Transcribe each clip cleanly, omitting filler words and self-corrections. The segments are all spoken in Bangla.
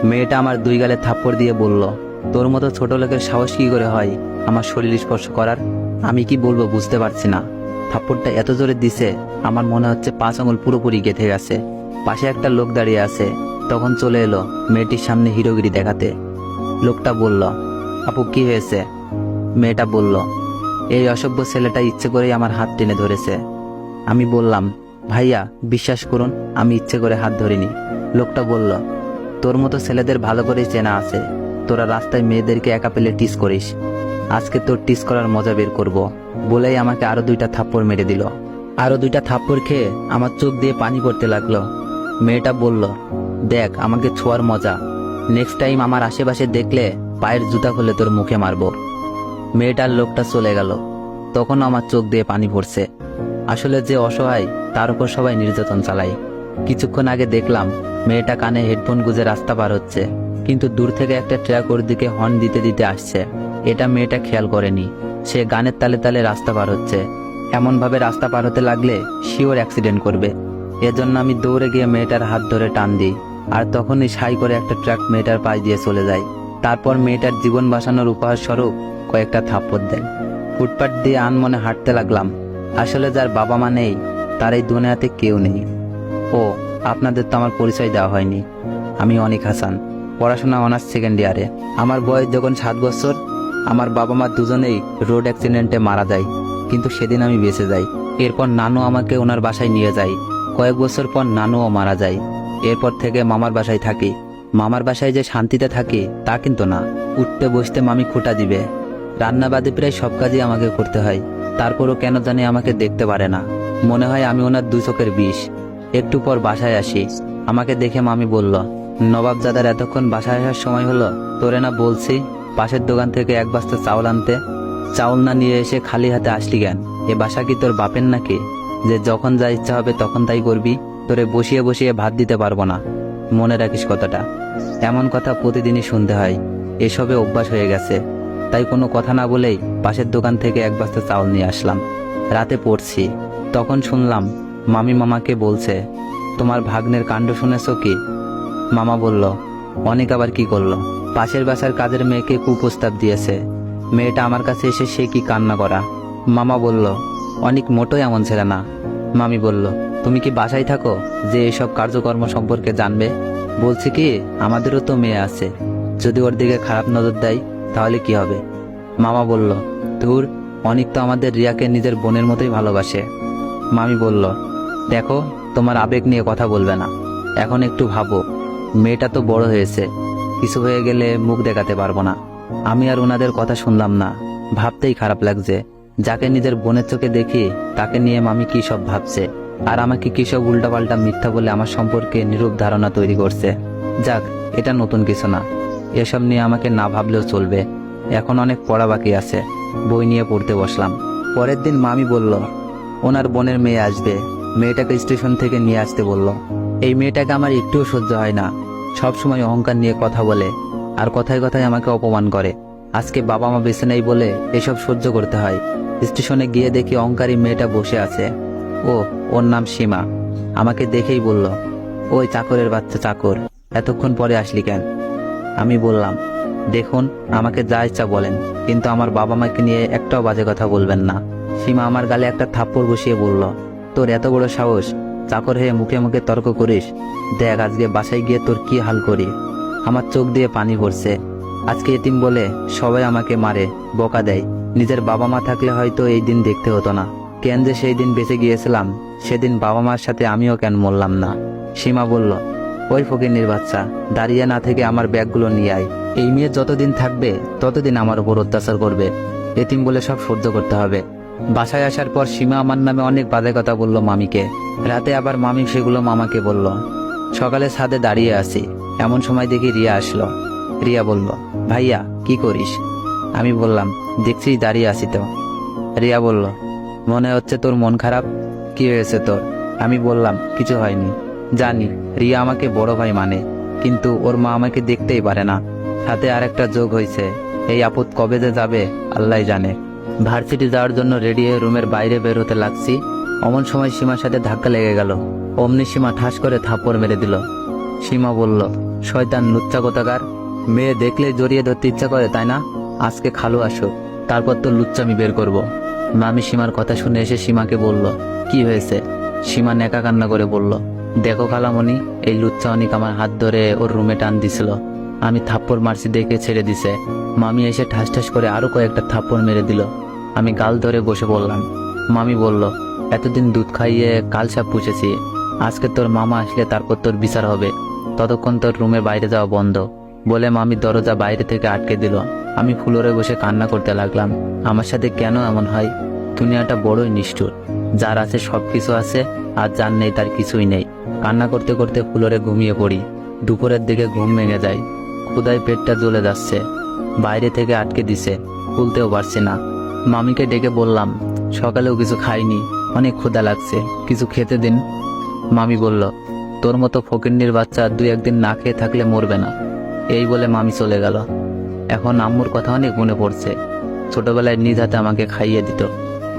মেয়েটা আমার দুই গালে থাপ্পড় দিয়ে বলল, তোর মতো ছোট লোকের সাহস কি করে হয় আমার শরীর স্পর্শ করার? আমি কি বলবো বুঝতে পারছি না। থাপ্পড়টা এত জোরে দিছে আমার মনে হচ্ছে 5 আঙুল পুরোপুরি গেঁথে গেছে। পাশে একটা লোক দাঁড়িয়ে আছে, তখন চলে এলো মেয়েটির সামনে হিরোগিরি দেখাতে। লোকটা বলল, আপু কি হয়েছে? মেয়েটা বলল, এই অসভ্য ছেলেটা ইচ্ছে করেই আমার হাত টেনে ধরেছে। আমি বললাম, ভাইয়া বিশ্বাস করুন আমি ইচ্ছে করে হাত ধরিনি। লোকটা বলল, তোর মতো ছেলেদের ভালো করেই চেনা আছে, তোরা রাস্তায় মেয়েদেরকে একা পেলে টিস করিস, আজকে তোর টিস করার মজা বের করব। বলেই আমাকে আরো 2টা থাপ্পড় মেরে দিল। আরো 2টা থাপ্পড় খেয়ে আমার চোখ দিয়ে পানি পড়তে লাগলো। মেয়েটা বলল, দেখ আমাকে ছোঁয়ার মজা, নেক্সট টাইম আমার আশেপাশে দেখলে পায়ের জুতা খুলে তোর মুখে মারবো। মেয়েটার লোকটা চলে গেল। তখন আমার চোখ দিয়ে পানি পড়ছে। আসলে যে অসহায় তার উপর সবাই নির্যাতন চালায়। কিছুক্ষণ আগে দেখলাম মেয়েটা কানে হেডফোন গুঁজে রাস্তা পার হচ্ছে, কিন্তু দূর থেকে একটা ট্রাক ওর দিকে হর্ন দিতে দিতে আসছে। এটা মেয়েটা খেয়াল করেনি। সে গানের তালে তালে রাস্তা পার হচ্ছে। এমনভাবে রাস্তা পার হতে লাগলে শিওর অ্যাক্সিডেন্ট করবে। এজন্য আমি দৌড়ে গিয়ে মেয়েটার হাত ধরে টান দিই, আর তখনই সাই করে একটা ট্রাক মেয়েটার পাশ দিয়ে চলে যায়। তারপর মেয়েটার জীবন বাঁচানোর উপহার স্বরূপ কয়েকটা থাপ্পড় দেয়। ফুটপাত দিয়ে আনমনে হাঁটতে লাগলাম। আসলে যার বাবা মা নেই তার এই দুনিয়াতে কেউ নেই। ও, আপনাদের তো আমার পরিচয় দেওয়া হয়নি। আমি অনিক হাসান, পড়াশোনা অনার্স সেকেন্ড ইয়ারে। আমার বয়স যখন 7 বছর, আমার বাবা মা দুজনেই রোড অ্যাক্সিডেন্টে মারা যায়, কিন্তু সেদিন আমি বেঁচে যাই। এরপর নানু আমাকে ওনার বাসায় নিয়ে যায়। কয়েক বছর পর নানুও মারা যায়। এরপর থেকে মামার বাসায় থাকি। মামার বাসায় যে শান্তিতে থাকি তা কিন্তু না। উঠতে বসতে মামি খুঁটা দিবে, রান্নাবাদে প্রায় সব কাজই আমাকে করতে হয়। তারপরও কেন জানি আমাকে দেখতে পারে না। মনে হয় আমি ওনার 2 চোখের বিষ। একটু পর বাসায় আসি। আমাকে দেখে মামি বলল, নবাবজাদার এতক্ষণ বাসায় আসার সময় হলো? তোরে না বলছি পাশের দোকান থেকে 1 বস্তা চাউল আনতে? চাউল না নিয়ে এসে খালি হাতে আসলি কেন? এ বাসা কি তোর বাপের নাকি যে যখন যা ইচ্ছা হবে তখন তাই করবি? তোরে বসিয়ে বসিয়ে ভাত দিতে পারবো না, মনে রাখিস কথাটা। এমন কথা প্রতিদিনই শুনতে হয়। এসবে অভ্যাস হয়ে গেছে। তাই কোনো কথা না বলেই পাশের দোকান থেকে 1 বস্তা চাউল নিয়ে আসলাম। রাতে পড়ছি, তখন শুনলাম মামি মামাকে বলছে, তোমার ভাগ্নের কাণ্ড শুনেছো কি? মামা বলল, অনেক আবার কি করলো? পাশের বাসার কাজের মেয়েকে কুপ্রস্তাব দিয়েছে। মেয়েটা আমার কাছে এসে সে কি কান্না করা। মামা বলল, অনেক মোটোই এমন ছেলে না। মামি বলল, তুমি কি বাসায় থাকো যে এসব কার্যকর্ম সম্পর্কে জানবে? বলছি কি, আমাদেরও তো মেয়ে আছে, যদি ওর দিকে খারাপ নজর দেয় তাহলে কি হবে? মামা বলল, ধুর, অনেক তো আমাদের রিয়াকে নিজের বোনের মতোই ভালোবাসে। মামি বলল, দেখো তোমার আবেগ নিয়ে কথা বলবে না, এখন একটু ভাবো। মেয়েটা তো বড় হয়েছে, কিছু হয়ে গেলে মুখ দেখাতে পারবো না। আমি আর ওনাদের কথা শুনলাম না। ভাবতেই খারাপ লাগছে, যাকে নিজের বোনের চোখে দেখি তাকে নিয়ে মামি কি সব ভাবছে, আর আমাকে কি সব উল্টাপাল্টা মিথ্যা বলে আমার সম্পর্কে নিরূপ ধারণা তৈরি করছে। যাক, এটা নতুন কিছু না, এসব নিয়ে আমাকে না ভাবলেও চলবে। এখন অনেক পড়া বাকি আছে, বই নিয়ে পড়তে বসলাম। পরের দিন মামি বলল, ওনার বোনের মেয়ে আসবে, মেয়েটাকে স্টেশন থেকে নিয়ে আসতে বলল। এই মেয়েটাকে আমার একটুও সহ্য হয় না। সব সময় অহংকার নিয়ে কথা বলে, আর কথায় কথায় আমাকে অপমান করে। আজকে বাবা মা বেঁচে নেই বলে এসব সহ্য করতে হয়। স্টেশনে গিয়ে দেখি অহংকারী মেয়েটা বসে আছে। ওর নাম সীমা। আমাকে দেখেই বলল, ওই চাকরের বাচ্চা চাকর, এতক্ষণ পরে আসলি কেন? আমি বললাম, দেখুন আমাকে যা ইচ্ছা বলেন, কিন্তু আমার বাবা মাকে নিয়ে একটাও বাজে কথা বলবেন না। সীমা আমার গালে একটা থাপ্পড় বসিয়ে বলল, তোর এত বড় সাহস, চাকর হয়ে মুখে মুখে তর্ক করিস? দেখ আজকে বাসায় গিয়ে তোর কি হাল করি। আমার চোখ দিয়ে পানি পড়ছে। আজকে এতিম বলে সবাই আমাকে মারে, বকা দেয়। নিজের বাবা মা থাকলে হয়তো এই দিন দেখতে হতো না। কেন যে সেই দিন বেঁচে গিয়েছিলাম, সেদিন বাবা মার সাথে আমিও কেন মরলাম না? সীমা বলল, ওই ফকিন্নির বাচ্চা, দাঁড়িয়ে না থেকে আমার ব্যাগগুলো নিয়ে আয়। এই মেয়ে যতদিন থাকবে ততদিন আমার উপর অত্যাচার করবে। এতিম বলে সব সহ্য করতে হবে। বাসায় আসার পর সীমা আমার নামে অনেক বাজে কথা বলল মামিকে। রাতে আবার মামি সেগুলো মামাকে বলল। সকালে ছাদে দাঁড়িয়ে আছি, এমন সময় দেখি রিয়া আসলো। রিয়া বলল, ভাইয়া কি করিস? আমি বললাম, দেখছিস দাঁড়িয়ে আছি তো। রিয়া বলল, মনে হচ্ছে তোর মন খারাপ, কি হয়েছে তোর? আমি বললাম, কিছু হয়নি। জানি রিয়া আমাকে বড় ভাই মানে, কিন্তু ওর মা আমাকে দেখতেই পারে না। সাথে আর একটা যোগ হয়েছে, এই আপদ কবে যে যাবে আল্লাহ জানে। ভার্সিটি যাওয়ার জন্য রেডি হয়ে রুমের বাইরে বের হতে লাগছি, অমন সময় সীমার সাথে ধাক্কা লেগে গেল। অমনি সীমা ঠাস করে থাপ্পড় মেরে দিল। সীমা বলল, শয়তান লুচ্চা কোথাকার, মেয়ে দেখলে জড়িয়ে ধরতে ইচ্ছা করে তাই না? আজকে খালু আসো, তারপর তো লুচ্চামি বের করব। মামি সীমার কথা শুনে এসে সীমাকে বলল, কি হয়েছে? সীমা নেকা কান্না করে বলল, দেখো খালামণি, এই লুচ্চা অনেক আমার হাত ধরে ওর রুমে টান দিছিল। আমি থাপ্পড় মারছি দেখে ছেড়ে দিছে। মামি এসে ঠাস ঠাস করে আরো কয়েকটা থাপ্পড় মেরে দিল। আমি গাল ধরে বসে পড়লাম। মামি বলল, এতদিন দুধ খাইয়ে কালসাপ পুষেছি, আজকে তোর মামা আসলে তারপর তোর বিচার হবে, ততক্ষণ তোর রুমে বাইরে যাওয়া বন্ধ, বলে মামি দরজা বাইরে থেকে আটকে দিল। আমি ফ্লোরে বসে কান্না করতে লাগলাম। আমার সাথে কেন এমন হয়? দুনিয়াটা বড়ই নিষ্ঠুর, যার আছে সবকিছু আছে আর যার নেই তার কিছুই নেই। কান্না করতে করতে ফ্লোরে ঘুমিয়ে পড়ি। দুপুরের দিকে ঘুম ভেঙে যায়। ক্ষুধায় পেটটা জ্বলে যাচ্ছে, বাইরে থেকে আটকে দিছে, খুলতেও পারছি না। মামিকে ডেকে বললাম, সকালেও কিছু খাইনি, অনেক ক্ষুধা লাগছে, কিছু খেতে দিন। মামি বলল, তোর মতো ফকিন্নির বাচ্চা 2-1 দিন না খেয়ে থাকলে মরবে না। এই বলে মামি চলে গেল। এখন আম্মুর কথা অনেক মনে পড়ছে। ছোটবেলায় নিজ হাতে আমাকে খাইয়ে দিত।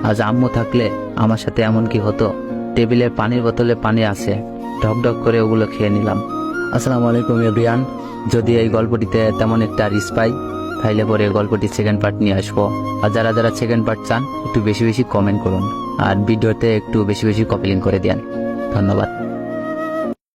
আজ আম্মু থাকলে আমার সাথে এমন কি হতো? টেবিলের পানির বোতলে পানি আছে, ঢক ঢক করে ওগুলো খেয়ে নিলাম। আসসালামু আলাইকুম এভরিওয়ান। যদি এই গল্পটিতে তেমন একটা রিস পাই, তাইলে পরে গল্পটি সেকেন্ড পার্ট নিয়ে আসবো। আর যারা যারা সেকেন্ড পার্ট চান, একটু বেশি বেশি কমেন্ট করুন আর ভিডিওতে একটু বেশি বেশি কপি লিঙ্ক করে দেন। ধন্যবাদ।